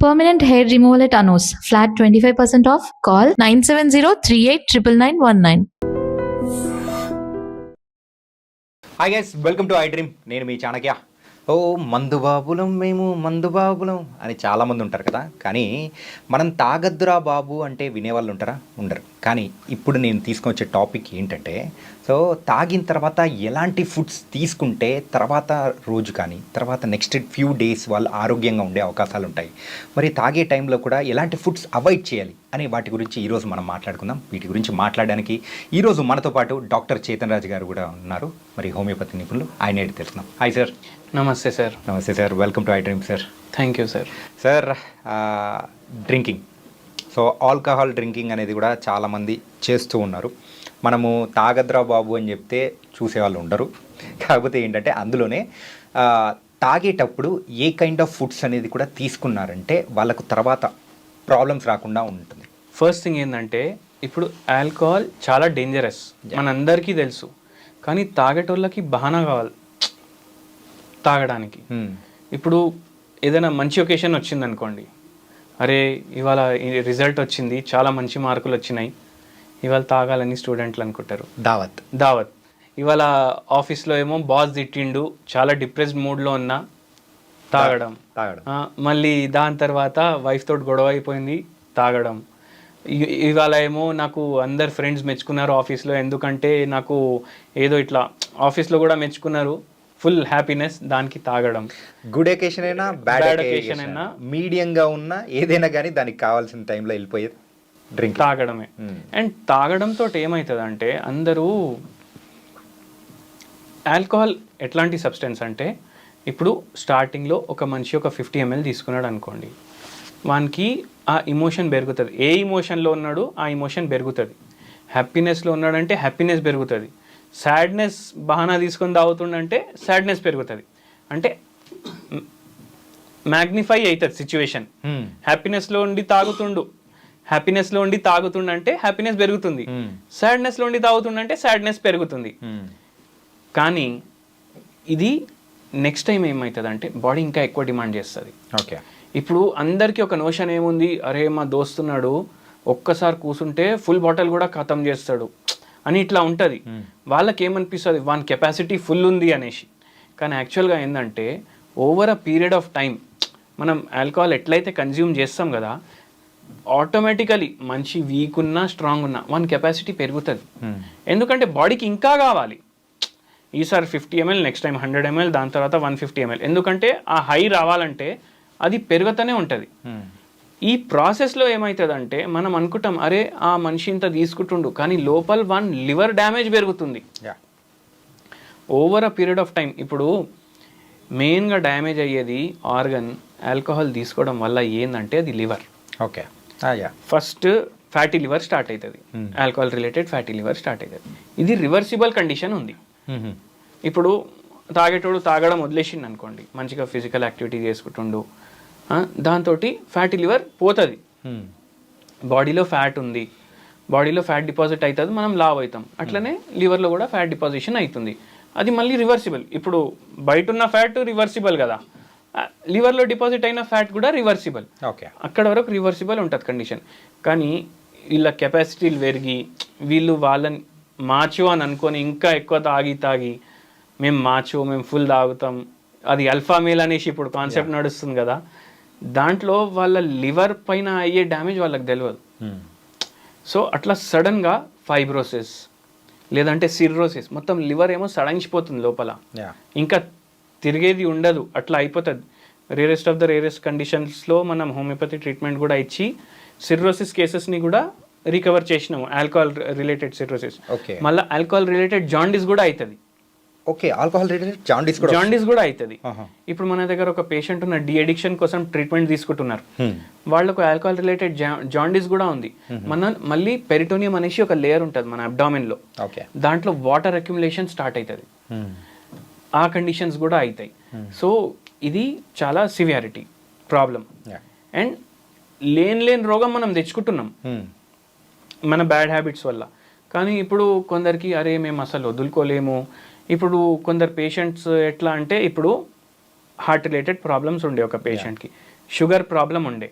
Permanent hair removal at Anos. Flat 25% off. Call 970-389919. Hi guys, welcome to I dream. నేను మీ చాణక్య. ఓ మందుబాబులం మేము మందుబాబులం అని చాలామంది ఉంటారు కదా, కానీ మనం తాగద్దురా బాబు అంటే వినేవాళ్ళు ఉంటారా? ఉండరు. కానీ ఇప్పుడు నేను తీసుకొచ్చే టాపిక్ ఏంటంటే, సో తాగిన తర్వాత ఎలాంటి ఫుడ్స్ తీసుకుంటే తర్వాత రోజు కానీ తర్వాత నెక్స్ట్ ఫ్యూ డేస్ వాళ్ళు ఆరోగ్యంగా ఉండే అవకాశాలు ఉంటాయి. మరి తాగే టైంలో కూడా ఎలాంటి ఫుడ్స్ అవాయిడ్ చేయాలి అని వాటి గురించి ఈరోజు మనం మాట్లాడుకుందాం. వీటి గురించి మాట్లాడడానికి ఈరోజు మనతో పాటు డాక్టర్ చేతన్ రాజు గారు కూడా ఉన్నారు, మరి హోమియోపతి నిపుణులు. ఆయన ఏంటి తెలుసుకుందాం. Hi sir. నమస్తే సార్. నమస్తే sir, welcome to I dream sir. Thank you sir. Sir, drinking, so alcohol drinking అనేది కూడా చాలామంది చేస్తూ ఉన్నారు. మనము తాగద్రా బాబు అని చెప్తే చూసేవాళ్ళు ఉండరు. కాకపోతే ఏంటంటే అందులోనే తాగేటప్పుడు ఏ కైండ్ ఆఫ్ ఫుడ్స్ అనేది కూడా తీసుకున్నారంటే వాళ్ళకు తర్వాత ప్రాబ్లమ్స్ రాకుండా ఉంటుంది. ఫస్ట్ థింగ్ ఏంటంటే, ఇప్పుడు ఆల్కహాల్ చాలా డేంజరస్, మనందరికీ తెలుసు. కానీ తాగేటోళ్ళకి బహానా కావాలి తాగడానికి. ఇప్పుడు ఏదైనా మంచి ఒకేషన్ వచ్చింది అనుకోండి, అరే ఇవాళ రిజల్ట్ వచ్చింది, చాలా మంచి మార్కులు వచ్చినాయి, ఇవాళ తాగాలని స్టూడెంట్లు అనుకుంటారు. దావత్ ఇవాళ ఆఫీస్లో ఏమో బాస్ తిట్టిండు, చాలా డిప్రెస్డ్ మూడ్లో ఉన్నా, తాగడం. మళ్ళీ దాని తర్వాత వైఫ్ తోటి గొడవ అయిపోయింది, తాగడం. ఇవాళ ఏమో నాకు అందరు ఫ్రెండ్స్ మెచ్చుకున్నారు ఆఫీస్లో, ఎందుకంటే నాకు ఏదో ఇట్లా ఆఫీస్లో కూడా మెచ్చుకున్నారు, ఫుల్ హ్యాపీనెస్, దానికి తాగడం. గుడ్ ఒకేషన్ అయినా బ్యాడ్ ఒకేషన్ అయినా మీడియంగా ఉన్నా ఏదైనా కానీ దానికి కావాల్సిన టైంలో వెళ్ళిపోయేది డ్రింక్, తాగడమే. అండ్ తాగడంతో ఏమవుతుంది అంటే, అందరూ ఆల్కహాల్ ఎట్లాంటి సబ్స్టెన్స్ అంటే, ఇప్పుడు స్టార్టింగ్లో ఒక మనిషి ఒక 50 ml తీసుకున్నాడు అనుకోండి, వానికి ఆ ఇమోషన్ పెరుగుతుంది. ఏ ఇమోషన్లో ఉన్నాడు ఆ ఇమోషన్ పెరుగుతుంది. హ్యాపీనెస్లో ఉన్నాడంటే హ్యాపీనెస్ పెరుగుతుంది. సాడ్నెస్ బహానా తీసుకొని తాగుతుండంటే సాడ్నెస్ పెరుగుతుంది. అంటే మ్యాగ్నిఫై అవుతుంది సిచ్యువేషన్. హ్యాపీనెస్లో ఉండి తాగుతుండంటే హ్యాపీనెస్ పెరుగుతుంది. సాడ్నెస్లో ఉండి తాగుతుండంటే సాడ్నెస్ పెరుగుతుంది. కానీ ఇది నెక్స్ట్ టైం ఏమవుతుంది అంటే, బాడీ ఇంకా ఎక్కువ డిమాండ్ చేస్తుంది. ఓకే, ఇప్పుడు అందరికీ ఒక నోషన్ ఏముంది, అరే మా దోస్తున్నాడు ఒక్కసారి కూర్చుంటే ఫుల్ బాటిల్ కూడా ఖతం చేస్తాడు అని ఇట్లా ఉంటుంది. వాళ్ళకి ఏమనిపిస్తుంది, వాని కెపాసిటీ ఫుల్ ఉంది అనేసి. కానీ యాక్చువల్గా ఏంటంటే, over a period of time మనం ఆల్కహాల్ ఎట్లయితే కన్జ్యూమ్ చేస్తాం కదా, ఆటోమేటికలీ మంచి వీక్ ఉన్నా స్ట్రాంగ్ ఉన్నా వాని కెపాసిటీ పెరుగుతుంది. ఎందుకంటే బాడీకి ఇంకా కావాలి. ఈసారి 50 ml, నెక్స్ట్ టైం 100 ml, దాని తర్వాత 150 ml. ఎందుకంటే ఆ హై రావాలంటే అది పెరుగుతూనే ఉంటుంది. ఈ ప్రాసెస్లో ఏమవుతుందంటే, మనం అనుకుంటాం అరే ఆ మనిషి ఇంత తీసుకుంటుండు, కానీ లోపల లివర్ డ్యామేజ్ పెరుగుతుంది over a period of time. ఇప్పుడు మెయిన్గా డ్యామేజ్ అయ్యేది ఆర్గన్ ఆల్కహాల్ తీసుకోవడం వల్ల ఏంటంటే అది liver. Okay, first fatty liver start అవుతుంది, alcohol related fatty liver start అవుతుంది. ఇది రివర్సిబుల్ కండిషన్ ఉంది. ఇప్పుడు తాగేటోడు తాగడం వదిలేసిండు అనుకోండి, మంచిగా ఫిజికల్ యాక్టివిటీ చేసుకుంటుండు, దాంతో ఫ్యాటీ లివర్ పోతుంది. బాడీలో ఫ్యాట్ ఉంది, బాడీలో ఫ్యాట్ డిపాజిట్ అవుతుంది, మనం లావ్ అవుతాం. అట్లనే లివర్లో కూడా ఫ్యాట్ డిపాజిషన్ అవుతుంది. అది మళ్ళీ రివర్సిబుల్. ఇప్పుడు బయట ఉన్న ఫ్యాట్ రివర్సిబుల్ కదా, లివర్లో డిపాజిట్ అయిన ఫ్యాట్ కూడా రివర్సిబుల్. ఓకే, అక్కడ వరకు రివర్సిబుల్ ఉంటుంది కండిషన్. కానీ వీళ్ళ కెపాసిటీలు పెరిగి వీళ్ళు వాళ్ళని మాచో అని అనుకొని ఇంకా ఎక్కువ తాగి మేము ఫుల్ తాగుతాం, అది అల్ఫా మేల్ అనేసి ఇప్పుడు కాన్సెప్ట్ నడుస్తుంది కదా, దాంట్లో వాళ్ళ లివర్ పైన అయ్యే డ్యామేజ్ వాళ్ళకి తెలియదు. సో అట్లా సడన్గా ఫైబ్రోసిస్ లేదంటే సిర్రోసిస్, మొత్తం లివర్ ఏమో సడలించిపోతుంది లోపల, ఇంకా తిరిగేది ఉండదు, అట్లా అయిపోతుంది. రేరెస్ట్ ఆఫ్ ద రేరెస్ట్ కండిషన్స్లో మనం హోమియోపతి ట్రీట్మెంట్ కూడా ఇచ్చి సిర్రోసిస్ కేసెస్ని కూడా రికవర్ చేసినాము. ఆల్కహాల్ రిలేటెడ్ సిర్రోసిస్, మళ్ళీ ఆల్కహాల్ రిలేటెడ్ జాండీస్ కూడా అవుతుంది. ఓకే, ఆల్కహాల్ రిలేటెడ్ జాండీస్ కూడా అవుతుంది. ఇప్పుడు మన దగ్గర ఒక పేషెంట్ ఉన్న డి అడిక్షన్ కోసం ట్రీట్మెంట్ తీసుకుంటున్నారు, వాళ్ళకు ఆల్కహాల్ రిలేటెడ్ జాండీస్ కూడా ఉంది. మళ్ళీ పెరిటోనియం అనేసి ఒక లేయర్ ఉంటుంది మన అబ్డామిన్ లో, దాంట్లో వాటర్ అక్యుములేషన్ స్టార్ట్ అవుతుంది, ఆ కండిషన్స్ కూడా అవుతాయి. సో ఇది చాలా సివియారిటీ ప్రాబ్లం. అండ్ లేని రోగం మనం తెచ్చుకుంటున్నాం మన బ్యాడ్ హ్యాబిట్స్ వల్ల. కానీ ఇప్పుడు కొందరికి అరే మేము అసలు వదులుకోలేము. ఇప్పుడు కొందరు పేషెంట్స్ ఎట్లా అంటే, ఇప్పుడు హార్ట్ రిలేటెడ్ ప్రాబ్లమ్స్ ఉండే ఒక పేషెంట్కి, షుగర్ ప్రాబ్లం ఉండే.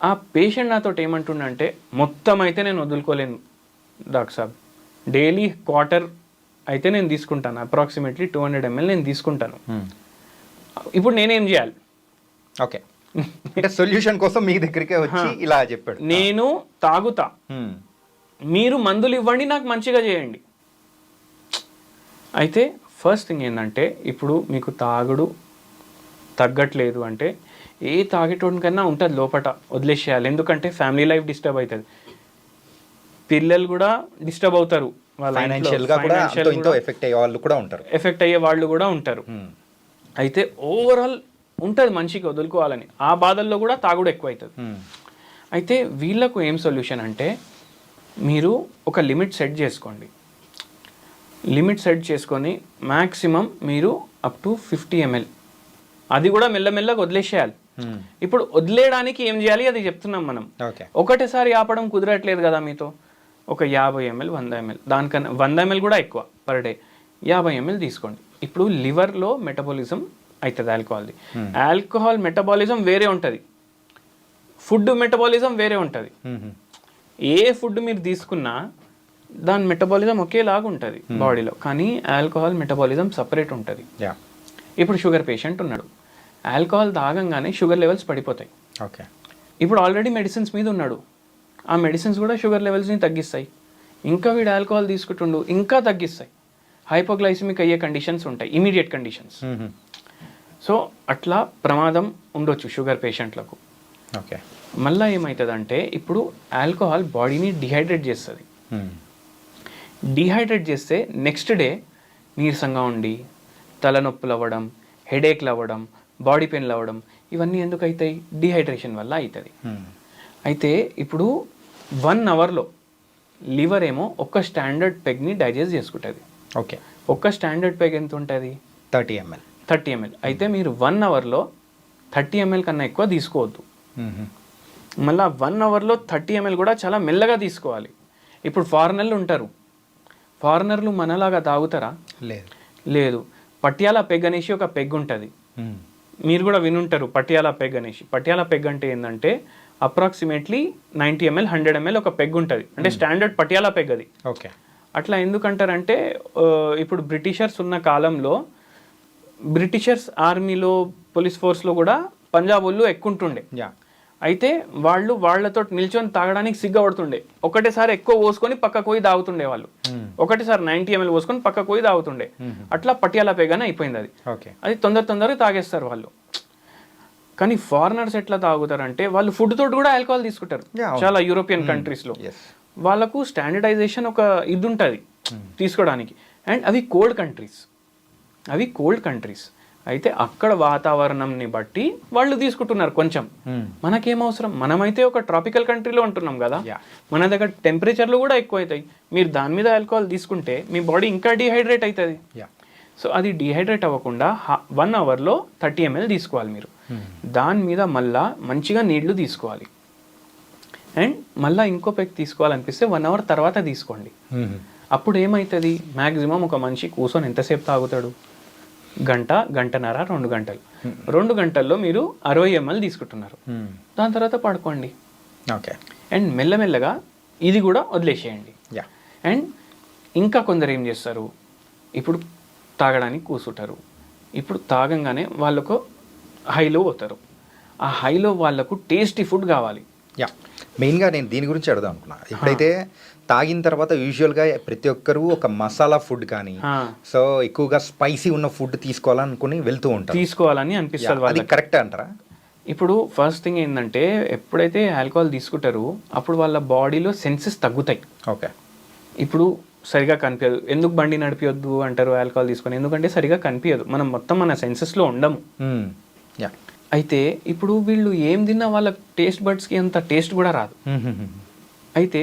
ఆ పేషెంట్ నాతో ఏమంటుండంటే మొత్తం అయితే నేను వదులుకోలేను డాక్టర్ సాబ్, డైలీ క్వార్టర్ అయితే నేను తీసుకుంటాను, అప్రాక్సిమేట్లీ 200 ml నేను తీసుకుంటాను. ఇప్పుడు నేనేం చేయాలి? ఓకే, అంటే సొల్యూషన్ కోసం మీ దగ్గరికే వచ్చి ఇలా చెప్పాడు. నేను తాగుతా, మీరు మందులు ఇవ్వండి, నాకు మంచిగా చేయండి. అయితే ఫస్ట్ థింగ్ ఏంటంటే, ఇప్పుడు మీకు తాగుడు తగ్గట్లేదు అంటే ఏ తాగేటోనికన్నా ఉంటుంది లోపట, వదిలేసేయాలి. ఎందుకంటే ఫ్యామిలీ లైఫ్ డిస్టర్బ్ అవుతుంది, పిల్లలు కూడా డిస్టర్బ్ అవుతారు, ఫైనాన్షియల్గా కూడా ఎఫెక్ట్ అయ్యే వాళ్ళు కూడా ఉంటారు, ఎఫెక్ట్ అయ్యే వాళ్ళు కూడా ఉంటారు. అయితే ఓవరాల్ ఉంటుంది మనిషికి వదులుకోవాలని, ఆ బాధల్లో కూడా తాగుడు ఎక్కువ అవుతుంది. అయితే వీళ్ళకు ఏం సొల్యూషన్ అంటే, మీరు ఒక లిమిట్ సెట్ చేసుకోండి. లిమిట్ సెట్ చేసుకొని మ్యాక్సిమం మీరు అప్ టు 50 ml, అది కూడా మెల్లమెల్లగా వదిలేసేయాలి. ఇప్పుడు వదిలేయడానికి ఏం చేయాలి అది చెప్తున్నాం మనం. ఒకటేసారి ఆపడం కుదరట్లేదు కదా మీతో, ఒక 50 ml 100 ml, దానికన్నా 100 ml కూడా ఎక్కువ పర్ డే, 50 ml తీసుకోండి. ఇప్పుడు లివర్లో మెటబాలిజం అవుతుంది ఆల్కహాల్ది. ఆల్కహాల్ మెటబాలిజం వేరే ఉంటుంది, ఫుడ్ మెటబాలిజం వేరే ఉంటుంది. ఏ ఫుడ్ మీరు తీసుకున్నా దాని మెటబాలిజం ఒకేలాగా ఉంటుంది బాడీలో, కానీ ఆల్కహాల్ మెటబాలిజం సపరేట్ ఉంటుంది. ఇప్పుడు షుగర్ పేషెంట్ ఉన్నాడు, ఆల్కహాల్ తాగంగానే షుగర్ లెవెల్స్ పడిపోతాయి. ఓకే, ఇప్పుడు ఆల్రెడీ మెడిసిన్స్ మీద ఉన్నాడు, ఆ మెడిసిన్స్ కూడా షుగర్ లెవెల్స్ని తగ్గిస్తాయి. ఇంకా వీడు ఆల్కహాల్ తీసుకుంటుండు, ఇంకా తగ్గిస్తాయి. హైపోగ్లైసిమిక్ అయ్యే కండిషన్స్ ఉంటాయి, ఇమీడియట్ కండిషన్స్. సో అట్లా ప్రమాదం ఉండొచ్చు షుగర్ పేషెంట్లకు. ఓకే, మళ్ళీ ఏమవుతుందంటే, ఇప్పుడు ఆల్కహాల్ బాడీని డిహైడ్రేట్ చేస్తుంది. డిహైడ్రేట్ చేస్తే నెక్స్ట్ డే నీరసంగా ఉండి తలనొప్పులు అవ్వడం, హెడేక్లు అవ్వడం, బాడీ పెయిన్లు అవ్వడం, ఇవన్నీ ఎందుకు అవుతాయి? డిహైడ్రేషన్ వల్ల అవుతుంది. అయితే ఇప్పుడు 1 అవర్లో లివర్ ఏమో ఒక స్టాండర్డ్ పెగ్ని డైజెస్ట్ చేసుకుంటుంది. ఓకే, ఒక స్టాండర్డ్ పెగ్ ఎంత ఉంటుంది? 30 ml. 30 ml. అయితే మీరు 1 అవర్లో 30 ml కన్నా ఎక్కువ తీసుకోవద్దు. మళ్ళీ 1 అవర్లో 30 ml కూడా చాలా మెల్లగా తీసుకోవాలి. ఇప్పుడు ఫారినర్లు ఉంటారు, ఫారినర్లు మనలాగా తాగుతారా? లేదు. పటియాలా పెగ్ అనేసి ఒక పెగ్ ఉంటుంది, మీరు కూడా వినుంటారు పటియాలా పెగ్ అనేసి. పటియాలా పెగ్ అంటే ఏంటంటే అప్రాక్సిమేట్లీ 90 ml 100 ml ఒక పెగ్ ఉంటుంది, అంటే స్టాండర్డ్ పటియాలా పెగ్ అది. ఓకే, అట్లా ఎందుకంటారంటే, ఇప్పుడు బ్రిటిషర్స్ ఉన్న కాలంలో బ్రిటిషర్స్ ఆర్మీలో పోలీస్ ఫోర్స్లో కూడా పంజాబ్ వాళ్ళు ఎక్కువ ఉంటుండే. అయితే వాళ్ళు వాళ్ళతో నిల్చొని తాగడానికి సిగ్గపడుతుండే, ఒకటేసారి ఎక్కువ పోసుకొని పక్కకు పోయి తాగుతుండే వాళ్ళు. ఒకటేసారి 90 ml పోసుకొని పక్కకు పోయి తాగుతుండే. అట్లా పటియాలా పెగానే అయిపోయింది అది. అది తొందరగా తాగేస్తారు వాళ్ళు. కానీ ఫారినర్స్ ఎట్లా తాగుతారంటే, వాళ్ళు ఫుడ్ తోటి కూడా ఆల్కహాల్ తీసుకుంటారు. చాలా యూరోపియన్ కంట్రీస్లో వాళ్ళకు స్టాండర్డైజేషన్ ఒక ఇది ఉంటుంది తీసుకోవడానికి. అండ్ అవి కోల్డ్ కంట్రీస్, అయితే అక్కడ వాతావరణంని బట్టి వాళ్ళు తీసుకుంటున్నారు కొంచెం. మనకేం అవసరం, మనమైతే ఒక ట్రాపికల్ కంట్రీలో ఉంటున్నాం కదా, మన దగ్గర టెంపరేచర్లు కూడా ఎక్కువ అవుతాయి. మీరు దాని మీద ఆల్కహాల్ తీసుకుంటే మీ బాడీ ఇంకా డిహైడ్రేట్ అవుతుంది. సో అది డిహైడ్రేట్ అవ్వకుండా 1 అవర్లో 30 ml తీసుకోవాలి మీరు. దాని మీద మళ్ళా మంచిగా నీళ్లు తీసుకోవాలి. అండ్ మళ్ళీ ఇంకో పెగ్ తీసుకోవాలనిపిస్తే 1 అవర్ తర్వాత తీసుకోండి. అప్పుడు ఏమవుతుంది, మ్యాక్సిమం ఒక మనిషి కూర్చొని ఎంతసేపు తాగుతాడు? గంటన్నర 2 గంటలు. 2 గంటల్లో మీరు 60 ml తీసుకుంటున్నారు. దాని తర్వాత పడుకోండి. ఓకే, అండ్ మెల్లమెల్లగా ఇది కూడా వదిలేసేయండి. అండ్ ఇంకా కొందరు ఏం చేస్తారు, ఇప్పుడు తాగడానికి కూర్చుంటారు, ఇప్పుడు తాగంగానే వాళ్ళకు హైలో పోతారు. ఆ హైలో వాళ్ళకు టేస్టీ ఫుడ్ కావాలి. మెయిన్గా నేను దీని గురించి అడుగుదాం అనుకున్నా. ఇప్పుడైతే తాగిన తర్వాత యూజువల్గా ప్రతి ఒక్కరు ఒక మసాలా ఫుడ్ కానీ, సో ఎక్కువగా స్పైసీ ఉన్న ఫుడ్ తీసుకోవాలనుకుని వెళ్తూ ఉంటారు, తీసుకోవాలని అనిపిస్తుంది. అది కరెక్ట్ అంటారా? ఇప్పుడు ఫస్ట్ థింగ్ ఏంటంటే, ఎప్పుడైతే ఆల్కహాల్ తీసుకుంటారో అప్పుడు వాళ్ళ బాడీలో సెన్సెస్ తగ్గుతాయి. ఓకే, ఇప్పుడు సరిగా కనిపించదు. ఎందుకు బండి నడిపియొద్దు అంటారు ఆల్కహాల్ తీసుకొని? ఎందుకంటే సరిగా కనిపించదు, మనం మొత్తం మన సెన్సెస్లో ఉండము. అయితే ఇప్పుడు వీళ్ళు ఏం తిన్నా వాళ్ళ టేస్ట్ బడ్స్కి అంత టేస్ట్ కూడా రాదు. అయితే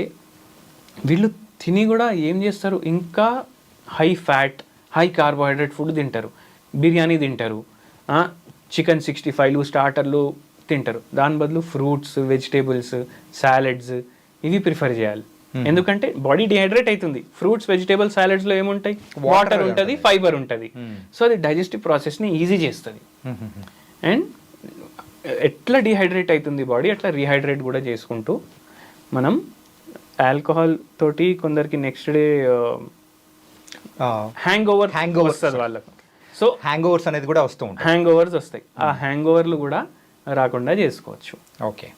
వీళ్ళు తిని కూడా ఏం చేస్తారు, ఇంకా high fat high carbohydrate food తింటారు, బిర్యానీ తింటారు, చికెన్ 65లు స్టార్టర్లు తింటారు. దాని బదులు ఫ్రూట్స్, వెజిటేబుల్స్, సాలెడ్స్ ఇవి ప్రిఫర్ చేయాలి. ఎందుకంటే బాడీ డిహైడ్రేట్ అవుతుంది. ఫ్రూట్స్, వెజిటేబుల్, సాలెడ్స్లో ఏముంటాయి? వాటర్ ఉంటుంది, ఫైబర్ ఉంటుంది. సో అది డైజెస్టివ్ ప్రాసెస్ని ఈజీ చేస్తుంది. అండ్ ఎట్లా డిహైడ్రేట్ అవుతుంది బాడీ అట్లా రీహైడ్రేట్ కూడా చేసుకుంటూ మనం ఆల్కహాల్ తోటి కొందరికి నెక్స్ట్ డే హ్యాంగ్ ఓవర్ వస్తుంది వాళ్ళకు. సో హ్యాంగ్ ఓవర్స్ అనేది కూడా వస్తూ ఉంటాయి. హ్యాంగ్ ఓవర్స్ వస్తాయి, ఆ హ్యాంగ్ ఓవర్లు కూడా రాకుండా చేసుకోవచ్చు. ఓకే,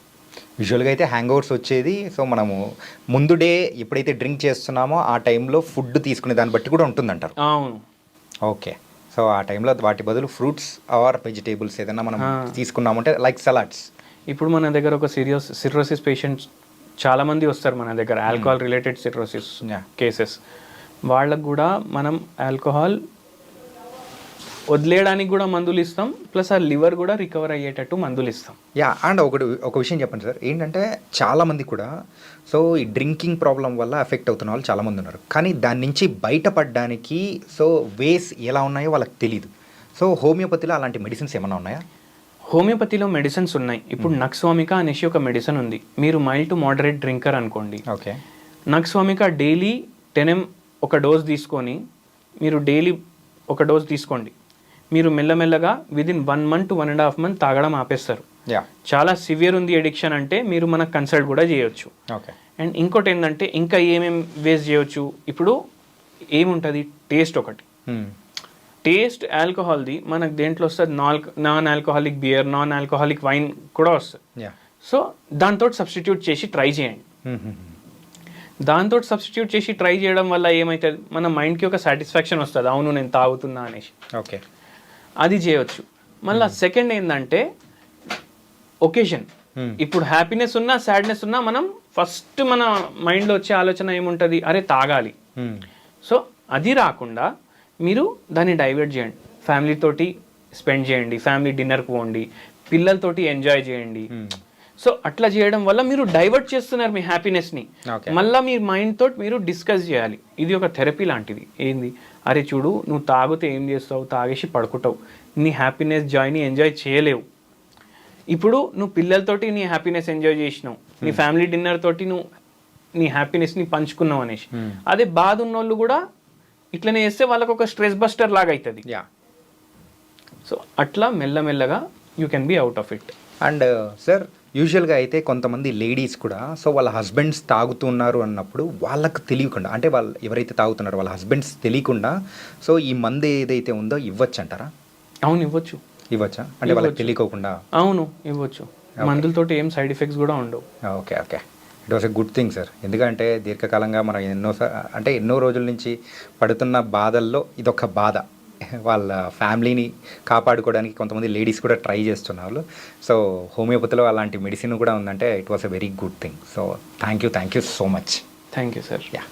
యూజువల్గా అయితే హ్యాంగ్ ఓవర్స్ వచ్చేది సో మనము ముందు డే ఎప్పుడైతే డ్రింక్ చేస్తున్నామో ఆ టైంలో ఫుడ్ తీసుకునే దాన్ని బట్టి కూడా ఉంటుందంటారు. అవును. ఓకే, సో ఆ టైంలో వాటి బదులు ఫ్రూట్స్ ఆర్ వెజిటేబుల్స్ ఏదైనా మనం తీసుకున్నామంటే లైక్ సలాడ్స్. ఇప్పుడు మన దగ్గర ఒక సిర్రోసిస్ పేషెంట్స్ చాలామంది వస్తారు మన దగ్గర, ఆల్కహాల్ రిలేటెడ్ సిర్రోసిస్ కేసెస్. వాళ్ళకు కూడా మనం ఆల్కహాల్ వదిలేయడానికి కూడా మందులు ఇస్తాం, ప్లస్ ఆ లివర్ కూడా రికవర్ అయ్యేటట్టు మందులు ఇస్తాం. యా, అండ్ ఒక విషయం చెప్పండి సార్, ఏంటంటే చాలామంది కూడా సో ఈ డ్రింకింగ్ ప్రాబ్లం వల్ల ఎఫెక్ట్ అవుతున్న వాళ్ళు చాలామంది ఉన్నారు, కానీ దాని నుంచి బయటపడడానికి సో వేస్ ఎలా ఉన్నాయో వాళ్ళకి తెలియదు. సో హోమియోపతిలో అలాంటి మెడిసిన్స్ ఏమైనా ఉన్నాయా? హోమియోపతిలో మెడిసిన్స్ ఉన్నాయి. ఇప్పుడు నక్స్వామిక అనేసి ఒక మెడిసిన్ ఉంది. మీరు మైల్డ్ టు మోడరేట్ డ్రింకర్ అనుకోండి, ఓకే, నక్స్వామిక డైలీ 10 ml ఒక డోస్ తీసుకొని మీరు డైలీ ఒక డోస్ తీసుకోండి. మీరు మెల్లమెల్లగా విదిన్ 1 month to 1.5 months తాగడం ఆపేస్తారు. చాలా సివియర్ ఉంది ఎడిక్షన్ అంటే మీరు మనకు కన్సల్ట్ కూడా చేయొచ్చు. ఓకే, అండ్ ఇంకోటి ఏంటంటే ఇంకా ఏమేమి వేస్ట్ చేయొచ్చు. ఇప్పుడు ఏముంటుంది, టేస్ట్ ఒకటి. టేస్ట్ ఆల్కహాల్ది మనకు దేంట్లో వస్తుంది, non alcoholic beer, non alcoholic wine కూడా వస్తుంది. సో దాంతో సబ్స్టిట్యూట్ చేసి ట్రై చేయండి. దాంతో సబ్స్టిట్యూట్ చేసి ట్రై చేయడం వల్ల ఏమవుతుంది, మన మైండ్కి ఒక సాటిస్ఫాక్షన్ వస్తుంది, అవును నేను తాగుతున్నా అనేసి. ఓకే, అది చేయొచ్చు. మళ్ళీ సెకండ్ ఏంటంటే ఒకేషన్. ఇప్పుడు హ్యాపీనెస్ ఉన్నా సాడ్నెస్ ఉన్నా మనం ఫస్ట్ మన మైండ్లో వచ్చే ఆలోచన ఏముంటుంది, అరే తాగాలి. సో అది రాకుండా మీరు దాన్ని డైవర్ట్ చేయండి, ఫ్యామిలీతోటి స్పెండ్ చేయండి, ఫ్యామిలీ డిన్నర్కి పోండి, పిల్లలతోటి ఎంజాయ్ చేయండి. సో అట్లా చేయడం వల్ల మీరు డైవర్ట్ చేస్తున్నారు మీ హ్యాపీనెస్ని. మళ్ళీ మీ మైండ్ తోటి మీరు డిస్కస్ చేయాలి. ఇది ఒక థెరపీ లాంటిది. ఏంది, అరే చూడు నువ్వు తాగితే ఏం చేస్తావు, తాగేసి పడుకుంటావు, నీ హ్యాపీనెస్ జాయ్ని ఎంజాయ్ చేయలేవు. ఇప్పుడు నువ్వు పిల్లలతోటి నీ హ్యాపీనెస్ ఎంజాయ్ చేసినావు, నీ ఫ్యామిలీ డిన్నర్ తోటి నువ్వు నీ హ్యాపీనెస్ని పంచుకున్నావు అనేసి. అదే బాధ ఉన్నోళ్ళు కూడా ఇట్లనే చేస్తే వాళ్ళకు ఒక స్ట్రెస్ బస్టర్ లాగా అవుతుంది. సో అట్లా మెల్లమెల్లగా you can be out of it. And sir, యూజువల్గా అయితే కొంతమంది లేడీస్ కూడా సో వాళ్ళ హస్బెండ్స్ తాగుతున్నారు అన్నప్పుడు వాళ్ళకు తెలియకుండా, అంటే వాళ్ళు ఎవరైతే తాగుతున్నారో వాళ్ళ హస్బెండ్స్ తెలియకుండా సో ఈ మందు ఏదైతే ఉందో ఇవ్వచ్చు అంటారా? అవును, ఇవ్వచ్చు. ఇవ్వచ్చా, అంటే వాళ్ళకి తెలియకోకుండా? అవును, ఇవ్వచ్చు. మందులతోటి ఏం సైడ్ ఎఫెక్ట్స్ కూడా ఉండవు. Okay, okay, it was a good thing sir. ఎందుకంటే దీర్ఘకాలంగా మనం ఎన్నో రోజుల నుంచి పడుతున్న బాధల్లో ఇదొక బాధ. వాళ్ళ ఫ్యామిలీని కాపాడుకోవడానికి కొంతమంది లేడీస్ కూడా ట్రై చేస్తున్నారు. సో హోమియోపతిలో అలాంటి మెడిసిన్ కూడా ఉందంటే it was a very good thing. So thank you so much. Thank you sir. Yeah,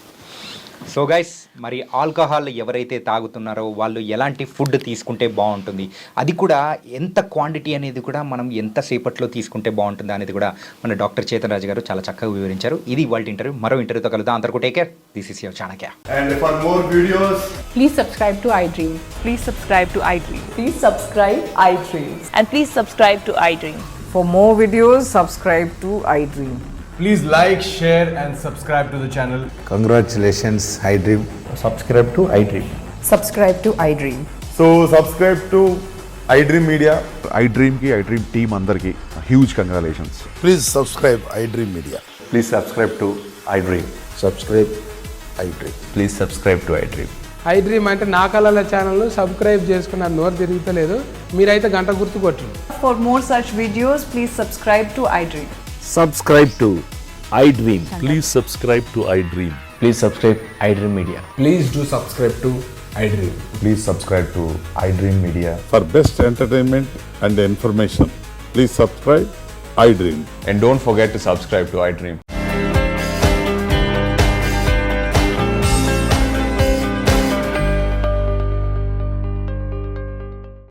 so guys, మరి ఆల్కహాల్ ఎవరైతే తాగుతున్నారో వాళ్ళు ఎలాంటి ఫుడ్ తీసుకుంటే బాగుంటుంది, అది కూడా ఎంత క్వాంటిటీ అనేది కూడా మనం ఎంతసేపట్లో తీసుకుంటే బాగుంటుంది అనేది కూడా మన డాక్టర్ చేతన్ రాజు గారు చాలా చక్కగా వివరించారు. ఇది వాళ్ళ ఇంటర్వ్యూ. మరో ఇంటర్వ్యూతో కలుద్దాం. అందరికీ take care. This is your Chanakya. And for more videos, Please subscribe to iDream. Please subscribe to iDream. Please subscribe iDream. And please subscribe to iDream. For more videos, subscribe to iDream. please like, share and subscribe to the channel. Congratulations, iDream. Subscribe to iDream. Subscribe to iDream. So subscribe to iDream Media. iDream team అందరికి huge congratulations. Please subscribe iDream Media. Please subscribe to iDream. Subscribe iDream. Please subscribe to iDream. iDream అంటే నా కళల channel subscribe చేసుకున్న నోరు తిరుగుతలేదు, మీరైతే గంట గుర్తు కొట్టండి. For more such videos, please subscribe to iDream. Subscribe to iDream. Please subscribe to iDream. Please subscribe iDream Media. Please do subscribe to iDream. Please subscribe to iDream Media. For best entertainment and information, please subscribe iDream. And don't forget to subscribe to iDream.